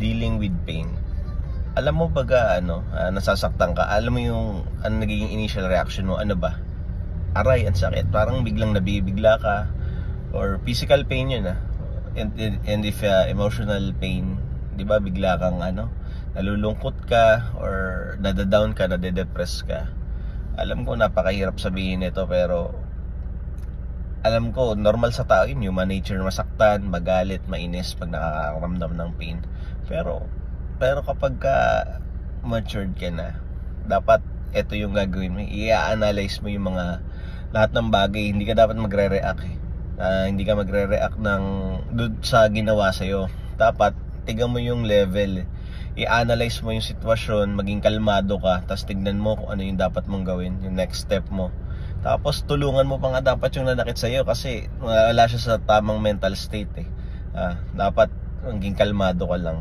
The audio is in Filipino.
dealing with pain. Alam mo baga nasasaktan ka, alam mo yung nagiging initial reaction mo, ano ba? Aray, ang sakit, parang biglang nabibigla ka, or physical pain yun and if emotional pain, di ba, bigla kang nalulungkot ka, or nadadown ka, nade-depress ka. Alam ko napakahirap sabihin ito, pero alam ko normal sa tao yun, human nature, masaktan, magalit, mainis pag nakakaramdam ng pain. Pero kapag matured ka na, dapat ito yung gagawin mo. I-analyze mo yung lahat ng bagay. Hindi ka dapat magre-react hindi ka magre-react sa ginawa sa'yo. Dapat tignan mo yung level. I-analyze mo yung sitwasyon, maging kalmado ka, tapos tignan mo kung ano yung dapat mong gawin, yung next step mo. Tapos tulungan mo pa nga dapat yung nanakit sa'yo, kasi wala siya sa tamang mental state Dapat maging kalmado ka lang.